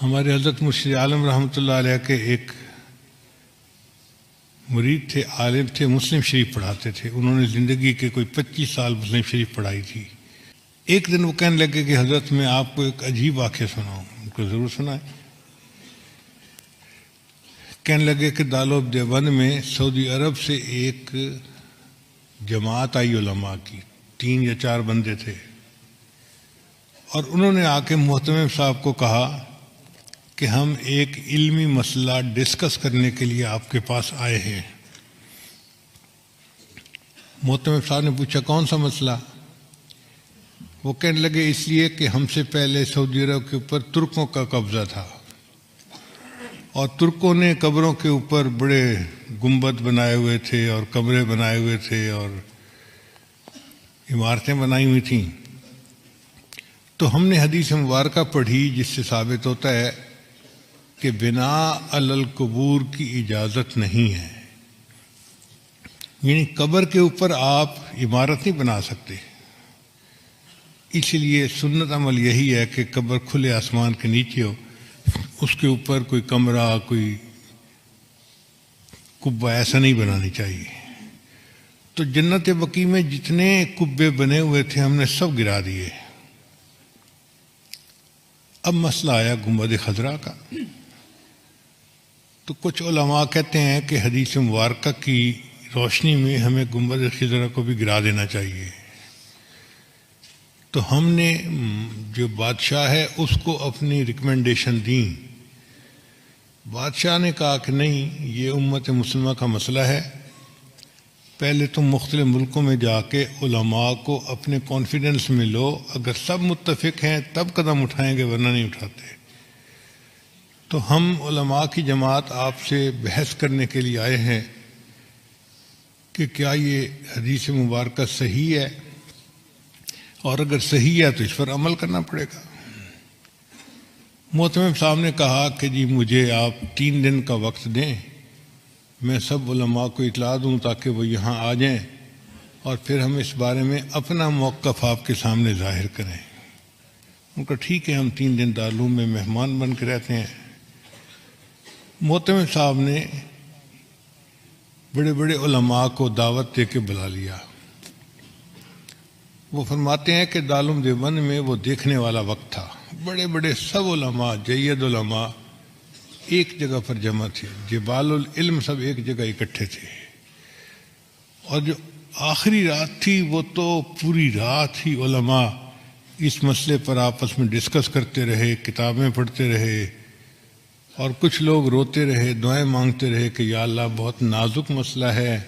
ہمارے حضرت مرشد عالم رحمۃ اللہ علیہ کے ایک مرید تھے، عالم تھے، مسلم شریف پڑھاتے تھے. انہوں نے زندگی کے کوئی 25 سال مسلم شریف پڑھائی تھی. ایک دن وہ کہنے لگے کہ حضرت میں آپ کو ایک عجیب واقعہ سناؤں. ان کو ضرور سنائیں. کہنے لگے کہ دارالعلوم دیوبند میں سعودی عرب سے ایک جماعت آئی علماء کی، 3 یا 4 بندے تھے، اور انہوں نے آ کے محتمم صاحب کو کہا کہ ہم ایک علمی مسئلہ ڈسکس کرنے کے لیے آپ کے پاس آئے ہیں. محتمم صاحب نے پوچھا کون سا مسئلہ؟ وہ کہنے لگے اس لیے کہ ہم سے پہلے سعودی عرب کے اوپر ترکوں کا قبضہ تھا، اور ترکوں نے قبروں کے اوپر بڑے گنبد بنائے ہوئے تھے اور کمرے بنائے ہوئے تھے اور عمارتیں بنائی ہوئی تھیں. تو ہم نے حدیث مبارکہ پڑھی جس سے ثابت ہوتا ہے کہ بناء علی القبور کی اجازت نہیں ہے، یعنی قبر کے اوپر آپ عمارت نہیں بنا سکتے. اس لیے سنت عمل یہی ہے کہ قبر کھلے آسمان کے نیچے ہو، اس کے اوپر کوئی کمرہ، کوئی کبہ ایسا نہیں بنانی چاہیے. تو جنت بقیع میں جتنے کبے بنے ہوئے تھے ہم نے سب گرا دیے. اب مسئلہ آیا گنبد خضرا کا. تو کچھ علماء کہتے ہیں کہ حدیث مبارکہ کی روشنی میں ہمیں گنبد خضرا کو بھی گرا دینا چاہیے. تو ہم نے جو بادشاہ ہے اس کو اپنی ریکمنڈیشن دیں. بادشاہ نے کہا کہ نہیں، یہ امت مسلمہ کا مسئلہ ہے، پہلے تم مختلف ملکوں میں جا کے علماء کو اپنے کانفیڈنس میں لو، اگر سب متفق ہیں تب قدم اٹھائیں گے، ورنہ نہیں اٹھاتے. تو ہم علماء کی جماعت آپ سے بحث کرنے کے لیے آئے ہیں کہ کیا یہ حدیث مبارکہ صحیح ہے، اور اگر صحیح ہے تو اس پر عمل کرنا پڑے گا. محتمم صاحب نے کہا کہ جی مجھے آپ 3 دن کا وقت دیں، میں سب علماء کو اطلاع دوں تاکہ وہ یہاں آ جائیں، اور پھر ہم اس بارے میں اپنا موقف آپ کے سامنے ظاہر کریں. ان کا ٹھیک ہے، ہم 3 دن دارالعلوم میں مہمان بن کے رہتے ہیں. محتمم صاحب نے بڑے بڑے علماء کو دعوت دے کے بلا لیا. وہ فرماتے ہیں کہ دارالعلوم دیوبند میں وہ دیکھنے والا وقت تھا، بڑے بڑے سب علماء، جید علماء ایک جگہ پر جمع تھے، جبال العلم سب ایک جگہ اکٹھے تھے. اور جو آخری رات تھی وہ تو پوری رات ہی علماء اس مسئلے پر آپس میں ڈسکس کرتے رہے، کتابیں پڑھتے رہے، اور کچھ لوگ روتے رہے، دعائیں مانگتے رہے کہ یا اللہ بہت نازک مسئلہ ہے،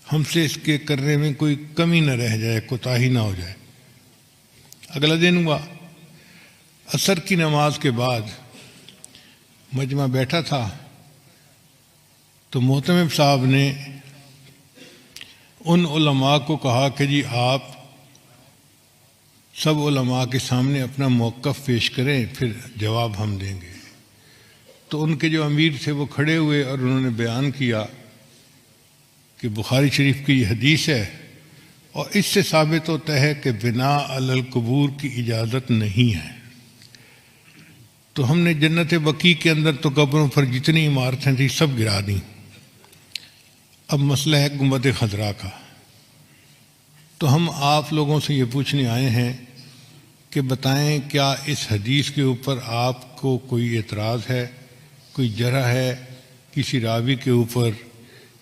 ہم سے اس کے کرنے میں کوئی کمی نہ رہ جائے، کوتاہی نہ ہو جائے. اگلا دن ہوا، عصر کی نماز کے بعد مجمع بیٹھا تھا، تو محتمم صاحب نے ان علماء کو کہا کہ جی آپ سب علماء کے سامنے اپنا موقف پیش کریں، پھر جواب ہم دیں گے. تو ان کے جو امیر تھے وہ کھڑے ہوئے اور انہوں نے بیان کیا کہ بخاری شریف کی یہ حدیث ہے، اور اس سے ثابت ہوتا ہے کہ بناء علی القبور کی اجازت نہیں ہے. تو ہم نے جنت بقیع کے اندر تو قبروں پر جتنی عمارتیں تھیں سب گرا دیں. اب مسئلہ ہے گنبد خضرا کا. تو ہم آپ لوگوں سے یہ پوچھنے آئے ہیں کہ بتائیں کیا اس حدیث کے اوپر آپ کو کوئی اعتراض ہے، کوئی جرح ہے کسی راوی کے اوپر،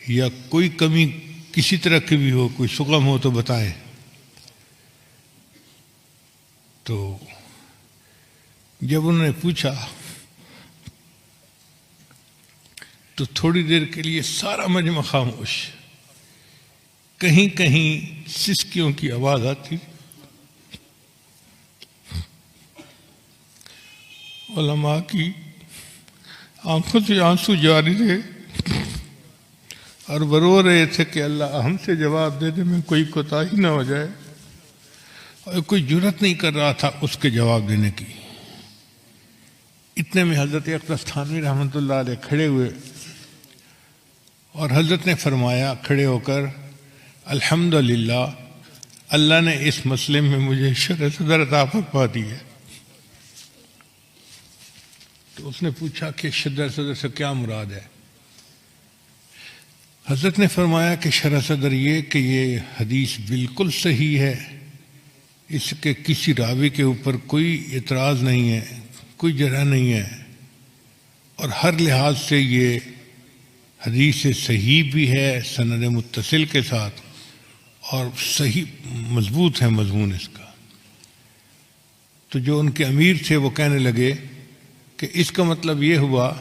یا کوئی کمی کسی طرح کی بھی ہو، کوئی شغم ہو تو بتائیں. تو جب انہوں نے پوچھا تو تھوڑی دیر کے لیے سارا مجمع خاموش، کہیں کہیں سسکیوں کی آواز آتی. علماء کی آنکھوں سے آنسو جاری تھے اور وہ رو رہے تھے کہ اللہ ہم سے جواب دینے میں کوئی کوتاہی نہ ہو جائے، اور کوئی جرات نہیں کر رہا تھا اس کے جواب دینے کی. اتنے میں حضرت اقدس تھانوی رحمۃ اللہ علیہ کھڑے ہوئے، اور حضرت نے فرمایا کھڑے ہو کر الحمدللہ اللہ نے اس مسئلے میں مجھے شرح صدر عطا فرما دی ہے. تو اس نے پوچھا کہ شرح صدر سے کیا مراد ہے؟ حضرت نے فرمایا کہ شرح صدر یہ کہ یہ حدیث بالکل صحیح ہے، اس کے کسی راوی کے اوپر کوئی اعتراض نہیں ہے، کوئی جرح نہیں ہے، اور ہر لحاظ سے یہ حدیث صحیح بھی ہے سند متصل کے ساتھ، اور صحیح مضبوط ہے مضمون اس کا۔ تو جو ان کے امیر تھے وہ کہنے لگے کہ اس کا مطلب یہ ہوا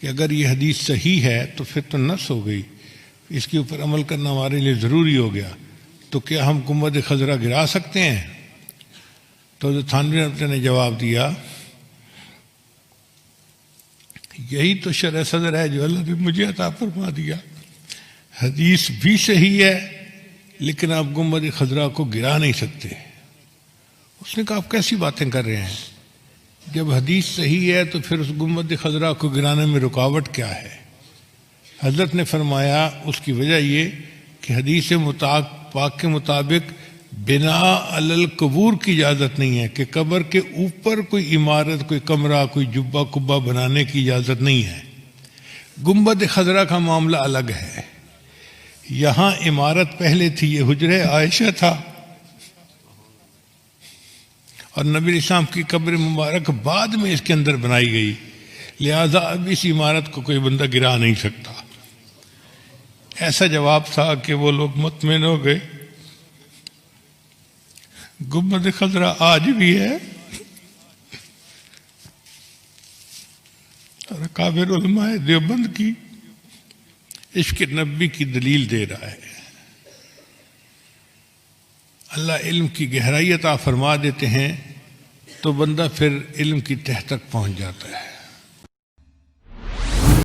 کہ اگر یہ حدیث صحیح ہے تو پھر تو نص ہو گئی، اس کے اوپر عمل کرنا ہمارے لیے ضروری ہو گیا، تو کیا ہم گنبد خضرا گرا سکتے ہیں؟ تو حضرت تھانوی رحمۃ اللہ نے جواب دیا، یہی تو شرح صدر ہے جو اللہ نے مجھے عطا فرما دیا، حدیث بھی صحیح ہے لیکن آپ گنبد خضرا کو گرا نہیں سکتے۔ اس نے کہا آپ کیسی باتیں کر رہے ہیں، جب حدیث صحیح ہے تو پھر اس گنبد خضرا کو گرانے میں رکاوٹ کیا ہے؟ حضرت نے فرمایا اس کی وجہ یہ کہ حدیث پاک کے مطابق بنا علی القبور کی اجازت نہیں ہے، کہ قبر کے اوپر کوئی عمارت، کوئی کمرہ، کوئی جبہ کبہ بنانے کی اجازت نہیں ہے۔ گنبد خضرا کا معاملہ الگ ہے، یہاں عمارت پہلے تھی، یہ حجرہ عائشہ تھا، اور نبی علیہ السلام کی قبر مبارک بعد میں اس کے اندر بنائی گئی، لہذا اب اس عمارت کو کوئی بندہ گرا نہیں سکتا۔ ایسا جواب تھا کہ وہ لوگ مطمئن ہو گئے۔ گنبد خضرا آج بھی ہے، اور اکابر علماء دیوبند کی عشق نبی کی دلیل دے رہا ہے۔ اللہ علم کی گہرائی عطا فرما دیتے ہیں تو بندہ پھر علم کی تہ تک پہنچ جاتا ہے۔